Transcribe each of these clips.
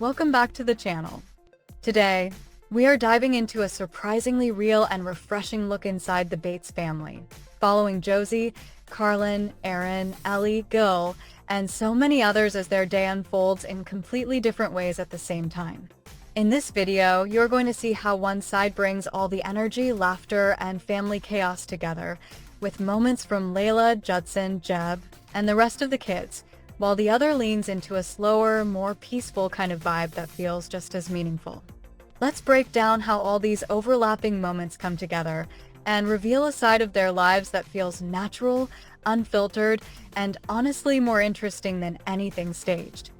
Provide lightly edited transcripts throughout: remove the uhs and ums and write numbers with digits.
Welcome back to the channel. Today, we are diving into a surprisingly real and refreshing look inside the Bates family, following Josie, Carlin, Aaron, Ellie, Gil, and so many others as their day unfolds in completely different ways at the same time. In this video, you're going to see how one side brings all the energy, laughter, and family chaos together, with moments from Layla, Judson, Jeb, and the rest of the kids, while the other leans into a slower, more peaceful kind of vibe that feels just as meaningful. Let's break down how all these overlapping moments come together and reveal a side of their lives that feels natural, unfiltered, and honestly more interesting than anything staged.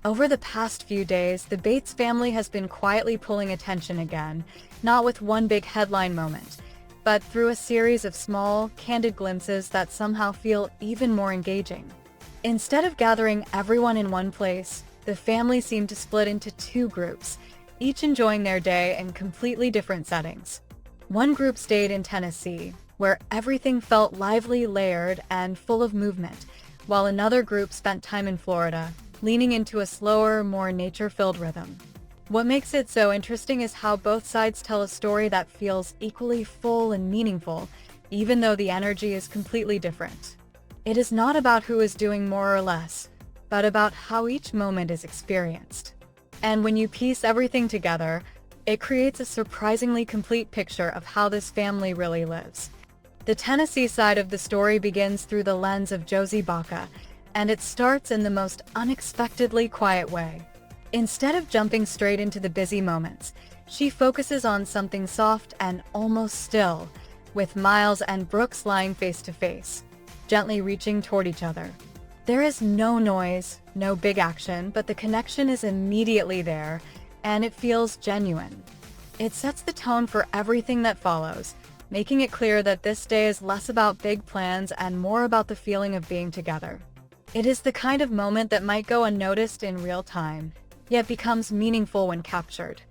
Over the past few days, the Bates family has been quietly pulling attention again, not with one big headline moment, but through a series of small, candid glimpses that somehow feel even more engaging. Instead of gathering everyone in one place, the family seemed to split into two groups, each enjoying their day in completely different settings. One group stayed in Tennessee, where everything felt lively, layered, and full of movement, while another group spent time in Florida, leaning into a slower, more nature-filled rhythm. What makes it so interesting is how both sides tell a story that feels equally full and meaningful, even though the energy is completely different. It is not about who is doing more or less, but about how each moment is experienced. And when you piece everything together, it creates a surprisingly complete picture of how this family really lives. The Tennessee side of the story begins through the lens of Josie Baca, and it starts in the most unexpectedly quiet way. Instead of jumping straight into the busy moments, she focuses on something soft and almost still, with Miles and Brooks lying face to face, gently reaching toward each other. There is no noise, no big action, but the connection is immediately there, and it feels genuine. It sets the tone for everything that follows, making it clear that this day is less about big plans and more about the feeling of being together. It is the kind of moment that might go unnoticed in real time, yet becomes meaningful when captured.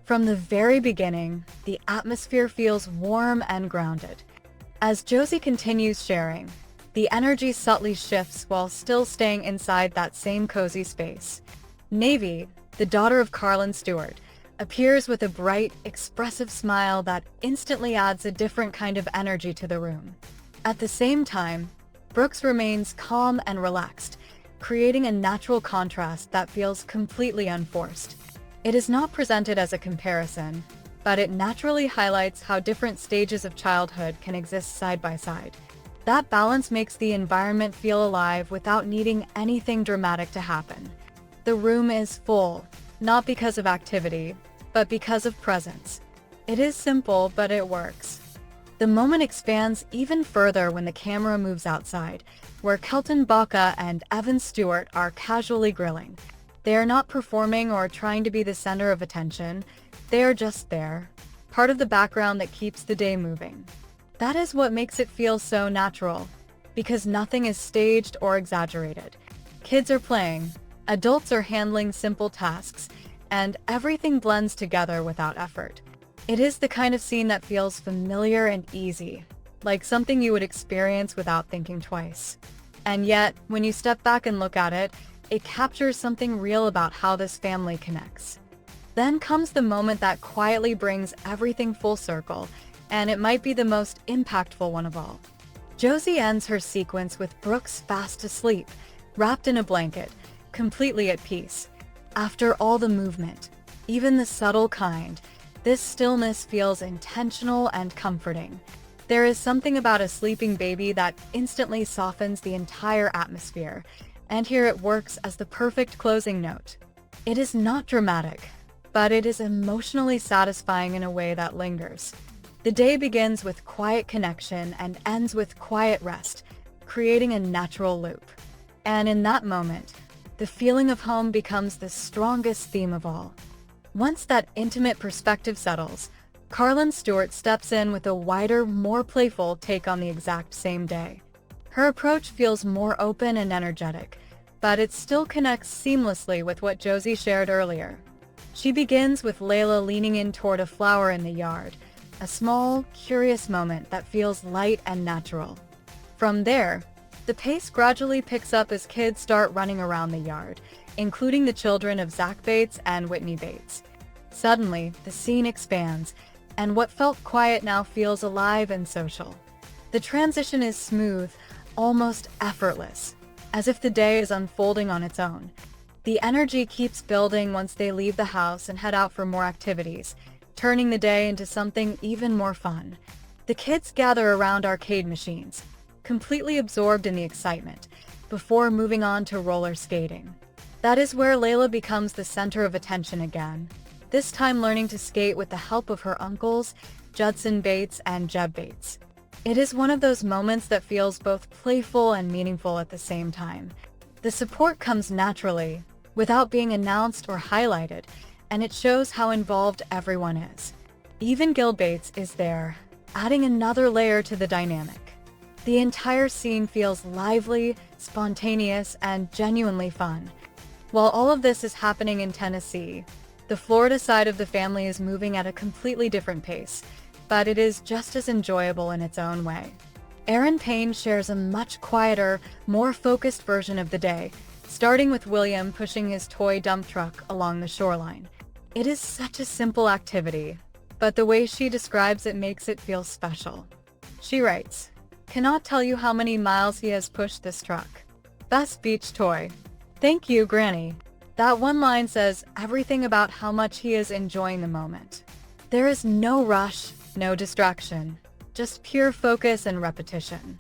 From the very beginning, the atmosphere feels warm and grounded. As Josie continues sharing, the energy subtly shifts while still staying inside that same cozy space. Navy, the daughter of Carlin Stewart, appears with a bright, expressive smile that instantly adds a different kind of energy to the room. At the same time, Brooks remains calm and relaxed, creating a natural contrast that feels completely unforced. It is not presented as a comparison, but it naturally highlights how different stages of childhood can exist side by side. That balance makes the environment feel alive without needing anything dramatic to happen. The room is full, not because of activity, but because of presence. It is simple, but it works. The moment expands even further when the camera moves outside, where Kelton Baca and Evan Stewart are casually grilling. They are not performing or trying to be the center of attention. They are just there, part of the background that keeps the day moving. That is what makes it feel so natural, because nothing is staged or exaggerated. Kids are playing, adults are handling simple tasks, and everything blends together without effort. It is the kind of scene that feels familiar and easy, like something you would experience without thinking twice. And yet, when you step back and look at it, it captures something real about how this family connects. Then comes the moment that quietly brings everything full circle, and it might be the most impactful one of all. Josie ends her sequence with Brooks fast asleep, wrapped in a blanket, completely at peace. After all the movement, even the subtle kind, this stillness feels intentional and comforting. There is something about a sleeping baby that instantly softens the entire atmosphere, and here it works as the perfect closing note. It is not dramatic, but it is emotionally satisfying in a way that lingers. The day begins with quiet connection and ends with quiet rest, creating a natural loop. And in that moment, the feeling of home becomes the strongest theme of all. Once that intimate perspective settles, Carlin Stewart steps in with a wider, more playful take on the exact same day. Her approach feels more open and energetic, but it still connects seamlessly with what Josie shared earlier. She begins with Layla leaning in toward a flower in the yard, a small, curious moment that feels light and natural. From there, The pace gradually picks up as kids start running around the yard, including the children of Zach Bates and Whitney Bates. Suddenly, the scene expands, and what felt quiet now feels alive and social. The transition is smooth, almost effortless, as if the day is unfolding on its own. The energy keeps building once they leave the house and head out for more activities, turning the day into something even more fun. The kids gather around arcade machines, completely absorbed in the excitement, before moving on to roller skating. That is where Layla becomes the center of attention again, this time learning to skate with the help of her uncles, Judson Bates and Jeb Bates. It is one of those moments that feels both playful and meaningful at the same time. The support comes naturally, without being announced or highlighted, and it shows how involved everyone is. Even Gil Bates is there, adding another layer to the dynamic. The entire scene feels lively, spontaneous, and genuinely fun. While all of this is happening in Tennessee, the Florida side of the family is moving at a completely different pace, but it is just as enjoyable in its own way. Aaron Payne shares a much quieter, more focused version of the day, starting with William pushing his toy dump truck along the shoreline. It is such a simple activity, but the way she describes it makes it feel special. She writes, "Cannot tell you how many miles he has pushed this truck. Best beach toy. Thank you, Granny." That one line says everything about how much he is enjoying the moment. There is no rush, no distraction, just pure focus and repetition.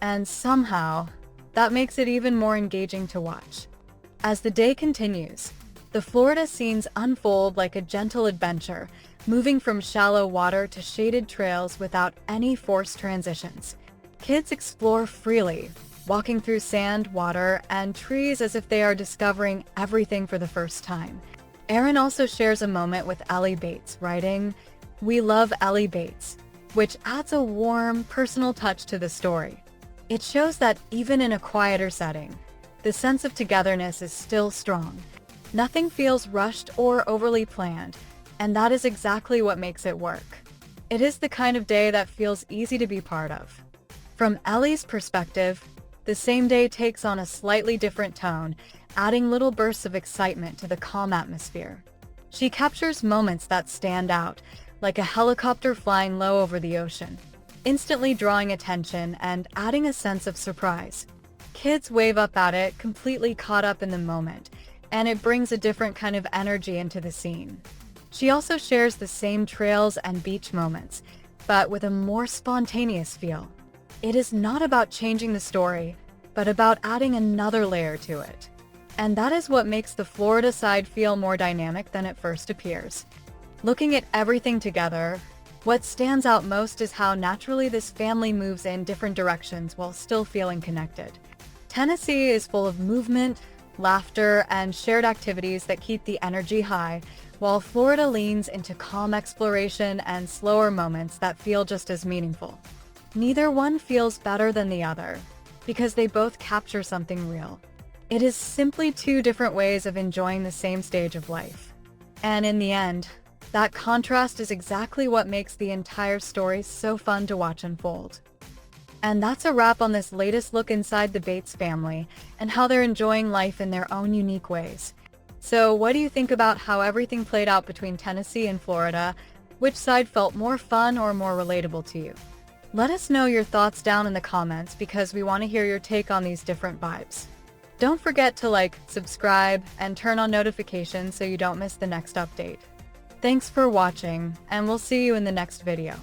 And somehow, that makes it even more engaging to watch. As the day continues, the Florida scenes unfold like a gentle adventure, moving from shallow water to shaded trails without any forced transitions. Kids explore freely, walking through sand, water, and trees as if they are discovering everything for the first time. Aaron also shares a moment with Ellie Bates, writing, "We love Ellie Bates," which adds a warm, personal touch to the story. It shows that even in a quieter setting, the sense of togetherness is still strong. Nothing feels rushed or overly planned, and that is exactly what makes it work. It is the kind of day that feels easy to be part of. From Ellie's perspective, the same day takes on a slightly different tone, adding little bursts of excitement to the calm atmosphere. She captures moments that stand out, like a helicopter flying low over the ocean, instantly drawing attention and adding a sense of surprise. Kids wave up at it, completely caught up in the moment, and it brings a different kind of energy into the scene. She also shares the same trails and beach moments, but with a more spontaneous feel. It is not about changing the story, but about adding another layer to it. And that is what makes the Florida side feel more dynamic than it first appears. Looking at everything together, what stands out most is how naturally this family moves in different directions while still feeling connected. Tennessee is full of movement, laughter, and shared activities that keep the energy high, while Florida leans into calm exploration and slower moments that feel just as meaningful. Neither one feels better than the other, because they both capture something real. It is simply two different ways of enjoying the same stage of life. And in the end, that contrast is exactly what makes the entire story so fun to watch unfold. And that's a wrap on this latest look inside the Bates family and how they're enjoying life in their own unique ways. So what do you think about how everything played out between Tennessee and Florida? Which side felt more fun or more relatable to you? Let us know your thoughts down in the comments because we want to hear your take on these different vibes. Don't forget to like, subscribe, and turn on notifications so you don't miss the next update. Thanks for watching, and we'll see you in the next video.